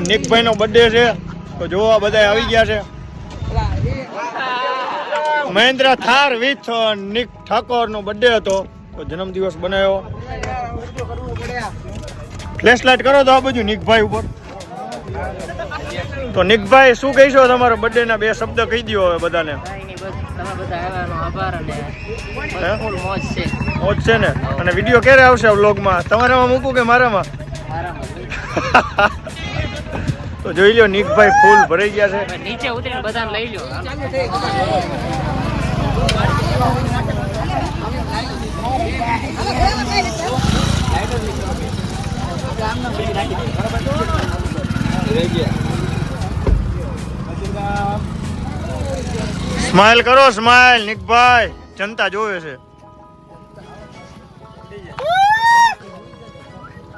નિકભાઈ નો birthday છે તો જોવા બધા આવી ગયા છે. મહેન્દ્રા થાર વિથ નિક ઠાકોર નો બર્થડે હતો તો જન્મદિવસ બનાવ્યો. ફ્લેશ લાઇટ કરો તો આ બાજુ નિકભાઈ ઉપર. તો નિકભાઈ શું કહીશો તમારો બર્થડે ના 2 શબ્દ કહી દો હવે બધાને. મોજ છે ને. અને વિડીયો ક્યારે આવશે વ્લોગમાં? તમારામાં મૂકું કે મારામાં? તો જોઈ લો નિકભાઈ ફૂલ ભરાઈ ગયા છે. નીચે ઉતરીને બધાને લઈ લો. સ્માઈલ કરો, સ્માઈલ. નિકભાઈ જનતા જોવે છે.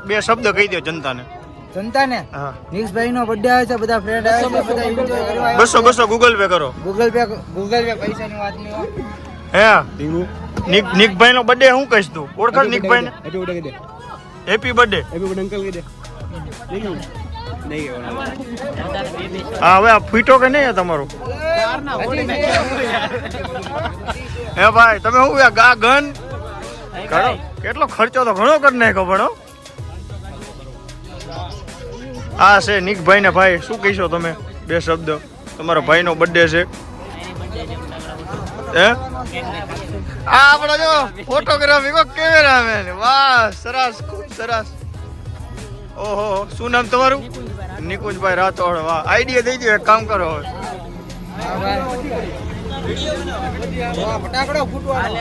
2 શબ્દ કહી દો જનતાને. જનતાને હા, નિકભાઈ નો બર્થડે આવે છે, બધા ફ્રેન્ડ આવે છે, બધા એન્જોય કરવા. 200 ગૂગલ પે કરો. ગૂગલ પે પૈસાની વાત નહીં હોય. હે નિકભાઈ નો બર્થડે હું કહીશ તું? ઓળખ નિકભાઈ ને. Happy birthday. હા, હવે આ ફીટો કે નહીં તમારું? હે ભાઈ તમે શું ગા ગન કરો? કેટલો ખર્ચો તો ઘણો કરી નાખ્યો પણ. હા છે નિકભાઈ ને. ભાઈ શું કહીશો તમે? 2 શબ્દ. તમારા ભાઈ નો બર્થડે છે. હે આ આપણો જો ફોટોગ્રાફી કો કેમેરામેન. વાહ, સરસ, ખૂબ સરસ. ઓહો, શું નામ તમારું? નિકુંજભાઈ રાઠોડ. વાહ, આઈડિયા દઈ દો. એક કામ કરો હવે. ફટાકડો ફૂટવાનો.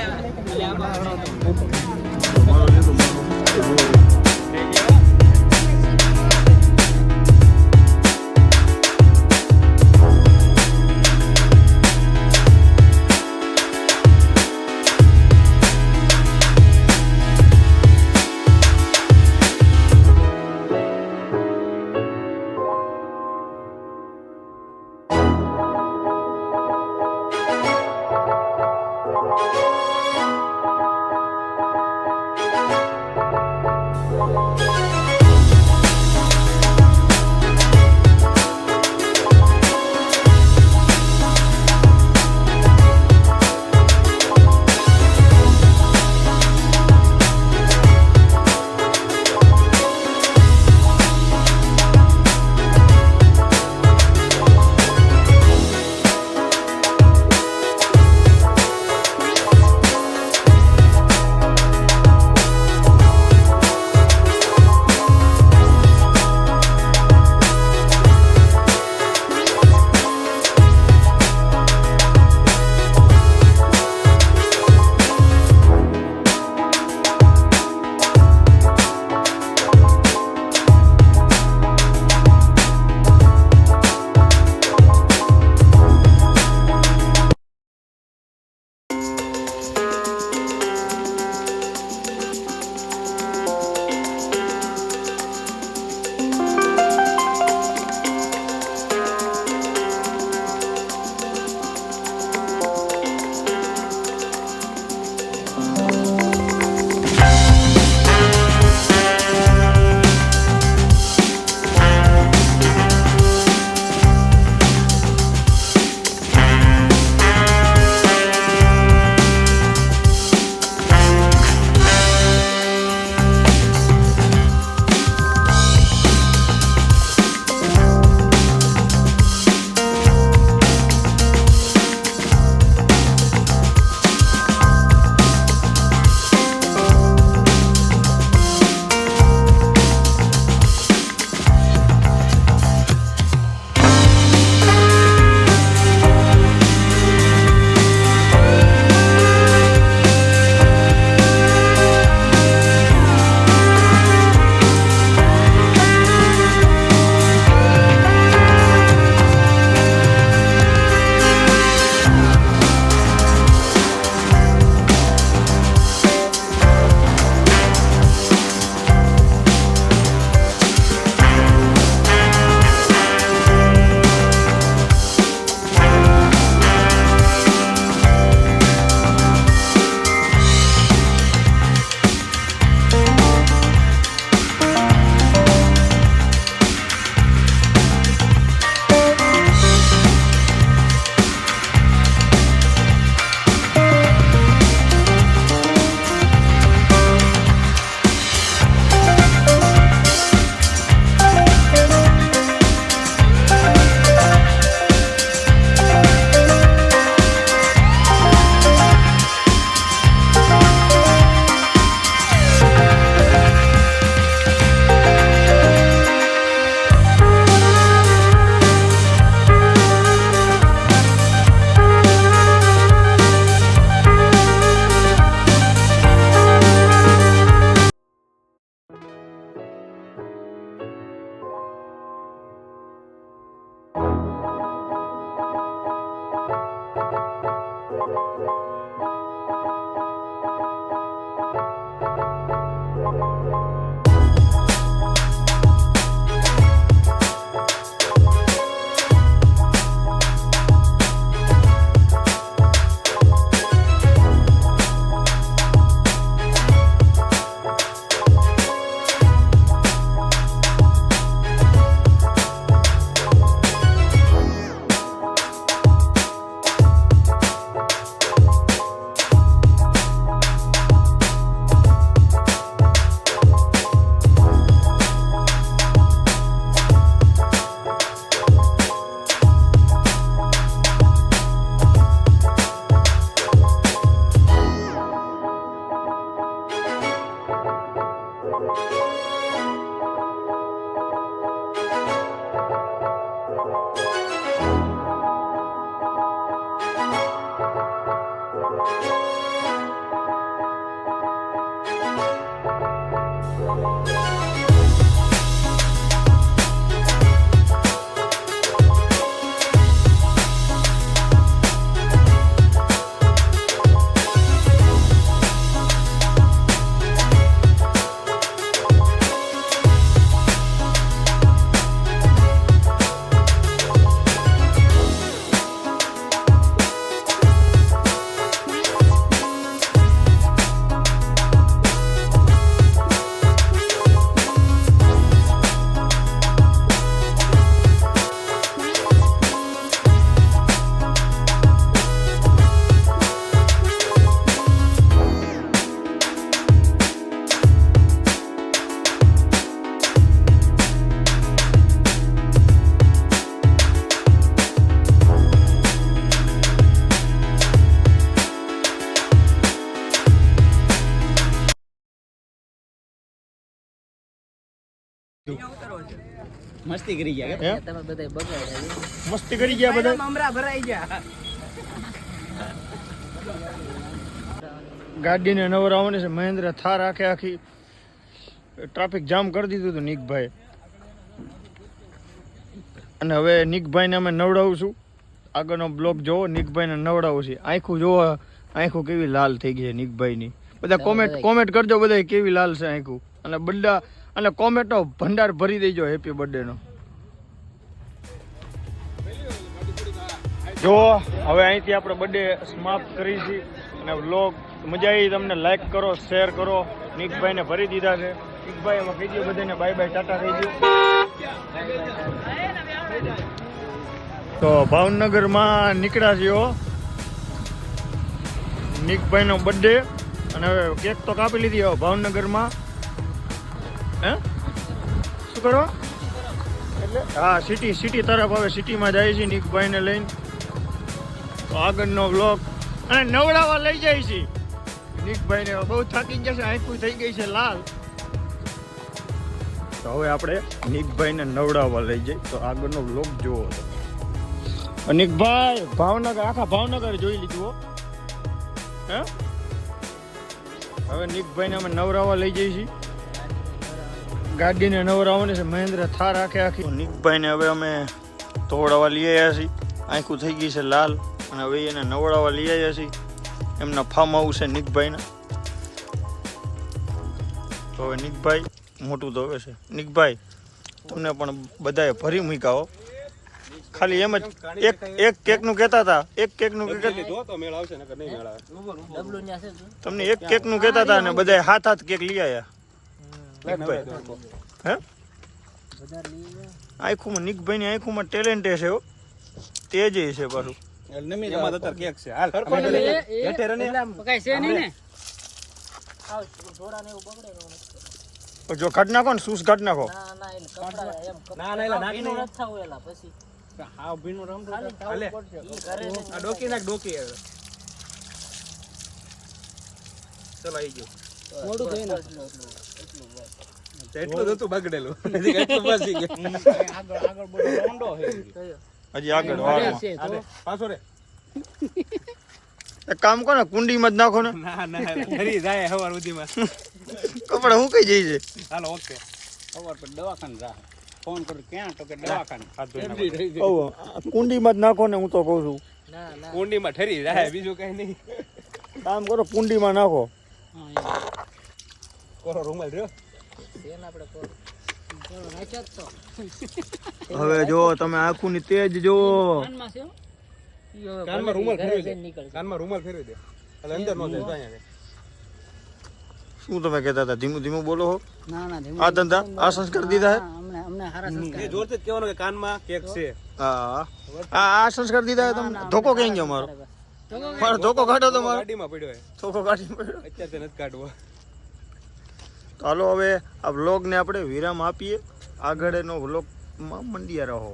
મસ્તી કરી ગયા એમ? તમે બધા બગાડ્યા મસ્તી કરી ગયા બધા મમરા ભરાઈ ગયા ગાડીને નવરાવવાની છે મહેન્દ્ર થાર આખે આખી ટ્રાફિક જામ કરી દીધું હતું નિકભાઈ અને હવે નિકભાઈને અમે નવડાવું છું આગળનો બ્લોગ જોવો નિકભાઈને નવડાવું છે આંખું જોવો આંખું કેવી લાલ થઈ ગઈ છે નિકભાઈની બધા કોમેન્ટ કરજો બધા કેવી લાલ છે આંખું અને બધા અને કોમેન્ટનો ભંડાર ભરી દેજો હેપી બર્થડે નો જો હવે અહીંથી આપણે બર્થડે સમાપ્ત કરી છે અને વ્લોગ મજા આવી તમને લાઈક કરો શેર કરો નિકભાઈને ભરી દીધા છે નિકભાઈ એમાં કહી દો બધાને બાય બાય ટાટા થઈ ગયો તો ભાવનગરમાં નીકળ્યા છીએ નિકભાઈનો બર્થડે અને હવે કેક તો કાપી લીધી હવે ભાવનગરમાં હે શું કરો એટલે હા સિટી તરફ હવે સિટીમાં જાય છે નિકભાઈને લઈને તો આગળનો વ્લોગ અને નવડાવવા લઈ જાય છે નિકભાઈને બહુ થાકી જશે આંખું થઈ ગઈ છે લાલ તો હવે આપણે નિકભાઈને નવડાવવા લઈ જઈએ તો આગળનો વ્લોગ જોવો તો નિકભાઈ ભાવનગર આખા ભાવનગર જોઈ લીધું હો હે હવે નિકભાઈને અમે નવડાવવા લઈ જઈએ છીએ ગાડીને નવરાવવાની છે મહેન્દ્ર થાર આખે આખી નિકભાઈને હવે અમે તોડાવવા લઈ આવ્યા છીએ આંખું થઈ ગઈ છે લાલ અને હવે એને નવડાવવા લઈ આવ્યા છીએ એમના ફાર્મ હાઉસ છે નિકભાઈના તો હવે નિકભાઈ મોટું તો હવે છે નિકભાઈ તમને પણ બધાએ ભરી મૂક્યા હો ખાલી એમ જ એક કેકનું કહેતા હતા એક કેકનું તમને એક કેકનું કહેતા હતા અને બધાએ હાથ કેક લઈ આવ્યા હે આંખુંમાં નિકભાઈની આંખુંમાં ટેલેન્ટ છે હો તેજ છે પાછું જો કાઢ નાખો ને શૂઝ કાઢ નાખો હજી આગળ એક કામ કરો ને કુંડીમાં જ નાખો ને કપડા હું કઈ જઈ છે કુંડીમાં જ નાખો ને હું તો કઉ છું કુંડીમાં ઠરી જાય બીજું કઈ નહીં કામ કરો કુંડીમાં નાખો કરો રૂમાલ રહ્યો હવે જો તમે આંખું ની તેજ જો કાનમાં રૂમાલ ફેરવી દે કાનમાં રૂમાલ ફેરવી દે એટલે અંદર નો જાય શું તમે કહેતા હતા ધીમું ધીમું બોલો હો ના આ ધંધા આ સંસ્કાર દીધા હે અમને હારા સંસ્કાર એ જોરથી જ કહેવાનું કે કાનમાં કેક છે હા આ સંસ્કાર દીધા હે તમને ધોકો કઈ ગયો મારો ધોકો કાઢો તો મારો ગાડીમાં પડ્યો ધોકો કાઢી પડ્યો અત્યારે નથી કાઢવો તો હાલો હવે આ વ્લોગને આપણે વિરામ આપીએ આગળનો વ્લોગમાં મંડ્યા રહો